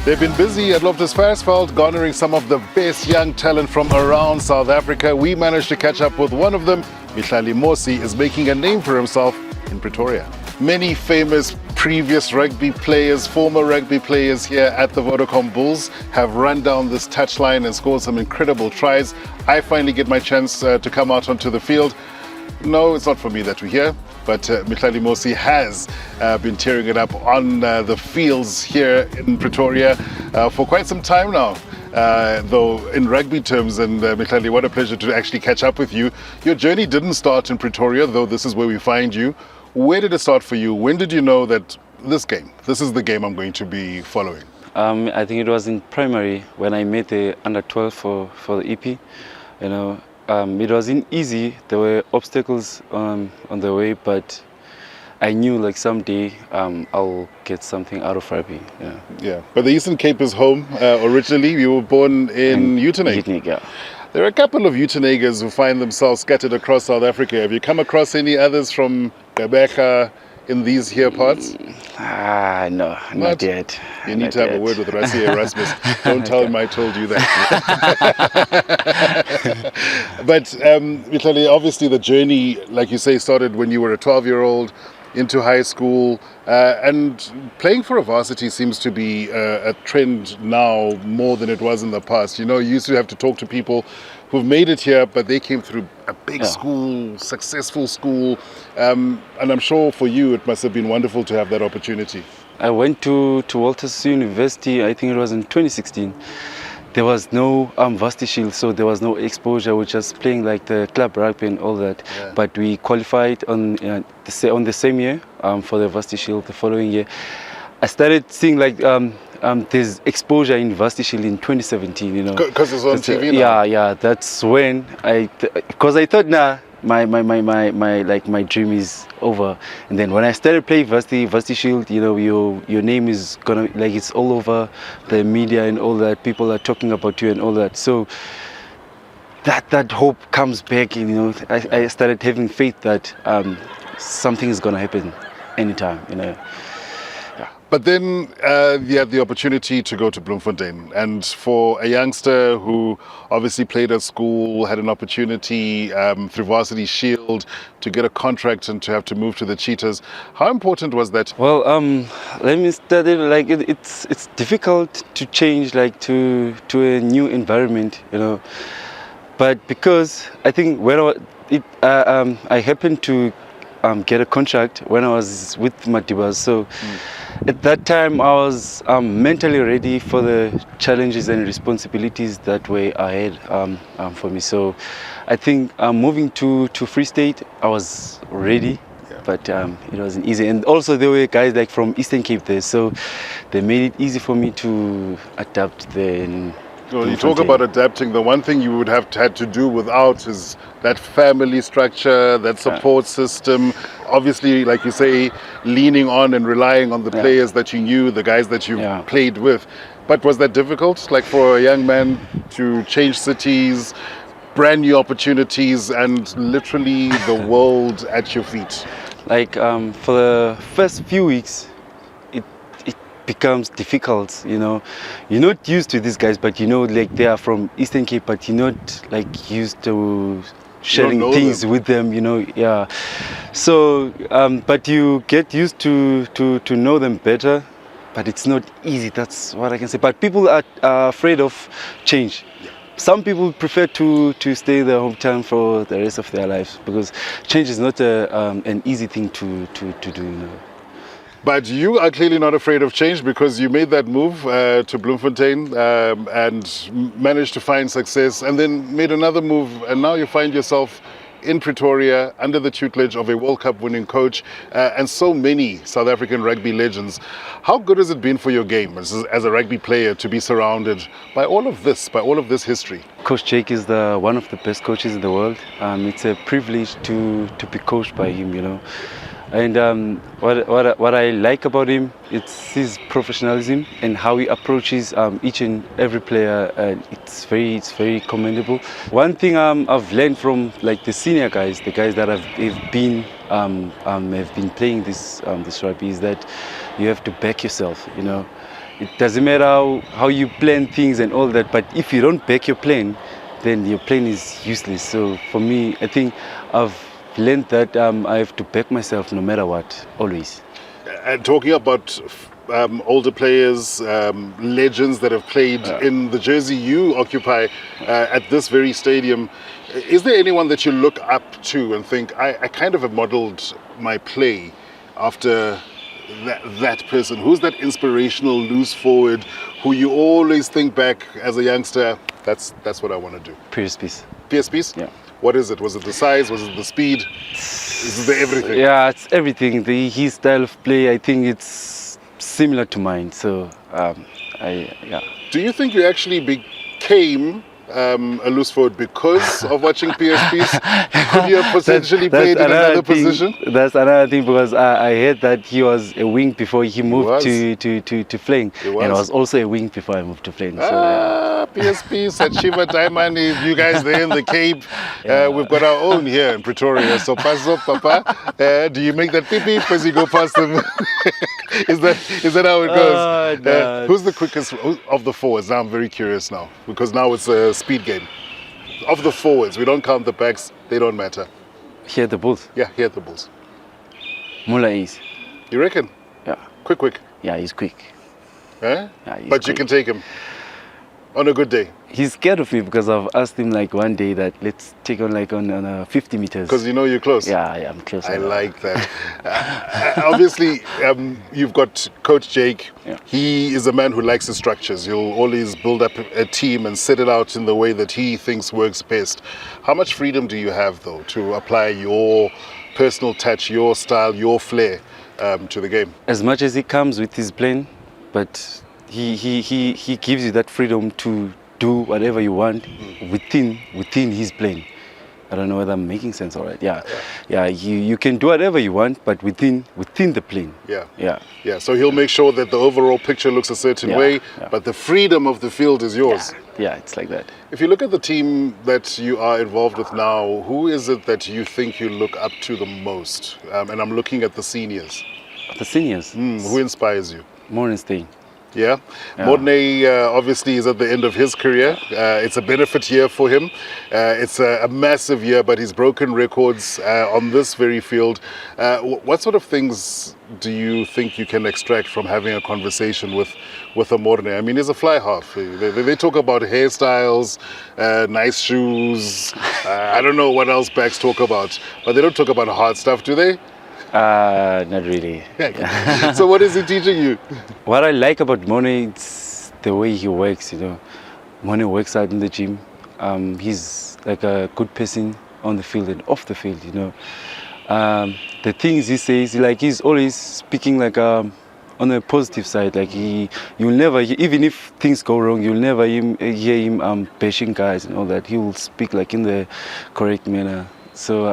They've been busy at Loftus Versfeld, garnering some of the best young talent from around South Africa. We managed to catch up with one of them. Mihlali Mosi is making a name for himself in Pretoria. Many famous previous rugby players, former rugby players here at the Vodacom Bulls have run down this touchline and scored some incredible tries. I finally get my chance to come out onto the field. No, it's not for me that we're here, but Mihlali Mosi has been tearing it up on the fields here in Pretoria for quite some time now. Though in rugby terms, and Mihlali, what a pleasure to actually catch up with you. Your journey didn't start in Pretoria, though this is where we find you. Where did it start for you? When did you know that this is the game I'm going to be following? I think it was in primary when I made the under 12 for the EP. You know, it wasn't easy. There were obstacles on the way, but I knew like someday I'll get something out of rugby. Yeah. But the Eastern Cape is home originally. You were born in Uitenhage. Uitenhage, yeah. There are a couple of Uitenhagers who find themselves scattered across South Africa. Have you come across any others from Gqeberha in these here parts? No, not yet. You need to have a word with Rassie Erasmus. Don't tell him I told you that. But Mihlali, obviously the journey, like you say, started when you were a 12-year-old into high school, and playing for a varsity seems to be a trend now more than it was in the past. You know, you used to have to talk to people who've made it here, but they came through a big school, successful school, and I'm sure for you it must have been wonderful to have that opportunity. I went to Walters University, I think it was in 2016. There was no varsity shield, so there was no exposure. We were just playing like the club rugby and all that. Yeah. But we qualified on the same year for the varsity shield the following year. I started seeing like there's exposure in varsity shield in 2017. You know, because it's on TV now. Yeah. That's when because I thought my dream is over. And then when I started playing varsity shield, you know, your name is gonna, like, it's all over the media and all that. People are talking about you and all that. So that hope comes back. You know, I started having faith that something is gonna happen anytime. You know. But then you had the opportunity to go to Bloemfontein, and for a youngster who obviously played at school, had an opportunity through Varsity Shield to get a contract and to have to move to the Cheetahs, how important was that? Well, let me start it. Like it's difficult to change like to a new environment, you know. But because I think when I happened to get a contract when I was with Madibas, so. At that time, I was mentally ready for the challenges and responsibilities that were ahead for me. So I think moving to Free State, I was ready, but it wasn't easy. And also there were guys like from Eastern Cape there, so they made it easy for me to adapt there. Well, you talk about adapting. The one thing you would have had to do without is that family structure, that support system. Obviously, like you say, leaning on and relying on the players that you knew, the guys that you played with. But was that difficult? Like for a young man to change cities, brand new opportunities, and literally the world at your feet? Like for the first few weeks, it becomes difficult, you know. You're not used to these guys, but you know, like they are from Eastern Cape, but you're not like used to sharing things with them, you know. Yeah. So but you get used to know them better, but it's not easy. That's what I can say. But people are afraid of change. Some people prefer to stay in their hometown for the rest of their lives, because change is not an easy thing to do, you know. But you are clearly not afraid of change, because you made that move to Bloemfontein and managed to find success, and then made another move, and now you find yourself in Pretoria under the tutelage of a World Cup winning coach and so many South African rugby legends. How good has it been for your game as a rugby player to be surrounded by all of this history? Coach Jake is one of the best coaches in the world. It's a privilege to be coached by him, you know. And what I like about him, it's his professionalism and how he approaches each and every player. It's very commendable. One thing I've learned from like the senior guys, the guys that have been playing this rugby, is that you have to back yourself. You know, It doesn't matter how you plan things and all that, but if you don't back your plan, then your plan is useless. So for me, I think I've learned that I have to back myself no matter what, always. And talking about older players, legends that have played in the jersey you occupy at this very stadium, is there anyone that you look up to and think, I kind of have modeled my play after that person? Who's that inspirational loose forward who you always think back as a youngster, that's what I want to do? PSPs. PSPs? Yeah. What is it? Was it the size? Was it the speed? Is it the everything? Yeah, it's everything. His style of play, I think it's similar to mine. So, yeah. Do you think you actually became a loose forward because of watching PSPs? Could you have potentially played in another position? That's another thing, because I heard that he was a wing before he moved to flank. And I was also a wing before I moved to flank. So, yeah. PSP, Sachiva, Diamond, you guys there in the Cape. We've got our own here in Pretoria. So pass up, Papa. Do you make that pee-pee as you go past them? Is that how it goes? No. Who's the quickest of the forwards? Now I'm very curious now, because now it's a speed game. Of the forwards, we don't count the backs, they don't matter. Here at the Bulls? Yeah, here at the Bulls. Mula is. You reckon? Yeah. Quick. Yeah, he's quick. Eh? Yeah, he's But quick. you can take him on a good day. He's scared of me because I've asked him like one day that let's take on like on 50 meters. Because you know you're close. Yeah, I'm close. I like that. Obviously, you've got Coach Jake. Yeah. He is a man who likes his structures. He'll always build up a team and set it out in the way that he thinks works best. How much freedom do you have, though, to apply your personal touch, your style, your flair to the game? As much as he comes with his plan, but he gives you that freedom to do whatever you want within his plan. I don't know whether I'm making sense all right. Yeah. You can do whatever you want, but within the plan. Yeah. So he'll make sure that the overall picture looks a certain way, but the freedom of the field is yours. Yeah, it's like that. If you look at the team that you are involved with now, who is it that you think you look up to the most? And I'm looking at the seniors. The seniors. Who inspires you? Morningstein. Yeah. Morne obviously is at the end of his career. It's a benefit year for him. It's a massive year, but he's broken records on this very field. What sort of things do you think you can extract from having a conversation with a Morne? I mean, he's a fly half. They talk about hairstyles, nice shoes. I don't know what else backs talk about, but they don't talk about hard stuff, do they? Not really. So what is he teaching you? What I like about Mone, it's the way he works, Mone works out in the gym. He's like a good person on the field and off the field, The things he says, like he's always speaking like on a positive side. Like you'll never, even if things go wrong, you'll never hear him bashing guys and all that. He will speak like in the correct manner. So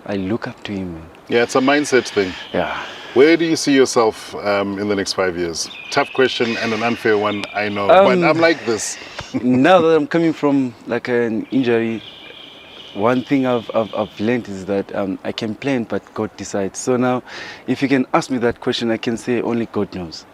I look up to him. Yeah, it's a mindset thing. Yeah. Where do you see yourself in the next 5 years? Tough question and an unfair one, I know. But I'm like this. Now that I'm coming from like an injury, one thing I've learned is that I can plan, but God decides. So now, if you can ask me that question, I can say only God knows.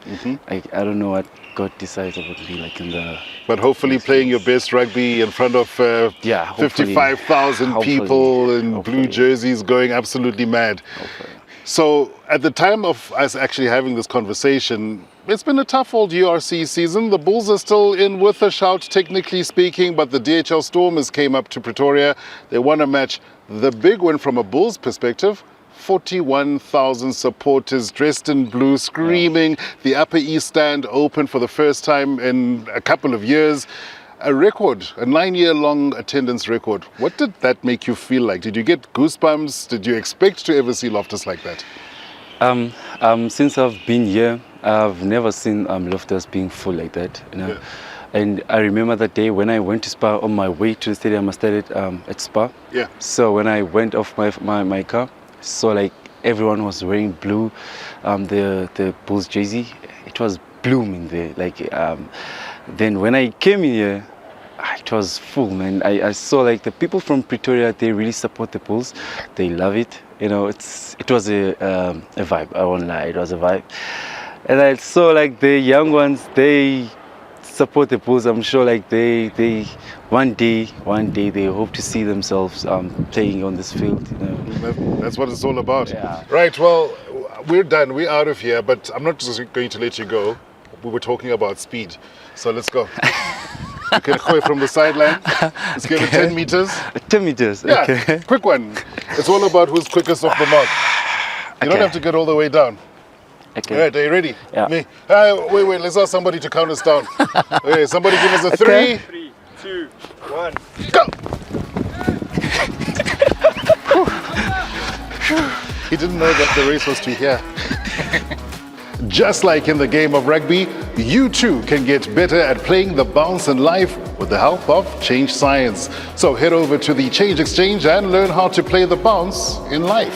I don't know what God decides about me, like in the. But hopefully, playing your best rugby in front of 55,000 people in blue jerseys, going absolutely mad. Hopefully. So, at the time of us actually having this conversation, it's been a tough old URC season. The Bulls are still in with a shout, technically speaking, but the DHL Stormers came up to Pretoria. They won a match. The big one from a Bulls perspective, 41,000 supporters dressed in blue, screaming. The Upper East Stand open for the first time in a couple of years. A record, a 9-year-long attendance record. What did that make you feel like? Did you get goosebumps? Did you expect to ever see Loftus like that? Since I've been here, I've never seen Loftus being full like that. And I remember that day when I went to Spa on my way to the stadium. I started at Spa. Yeah. So when I went off my car, saw like everyone was wearing blue, the Bulls jersey. It was blooming there. Then when I came in here, it was full, man. I saw like the people from Pretoria, they really support the Bulls. They love it. It was a vibe. I won't lie, it was a vibe. And I saw like the young ones, they support the Bulls. I'm sure like they one day they hope to see themselves playing on this field. You know. That's what it's all about. Yeah. Right, well, we're done. We're out of here, but I'm not just going to let you go. We were talking about speed. So let's go. You can go from the sideline. Let's give it 10 meters. 10 meters, Yeah, okay. quick one. It's all about who's quickest off the mark. You don't Okay. have to get all the way down. Okay. All right, are you ready? Yeah. Me. Wait, let's ask somebody to count us down. Okay, somebody give us a Okay. 3. 3, 2, 1. Go! He didn't know that the race was to here. Just like in the game of rugby, you too can get better at playing the bounce in life with the help of Change Science. So head over to the Change Exchange and learn how to play the bounce in life.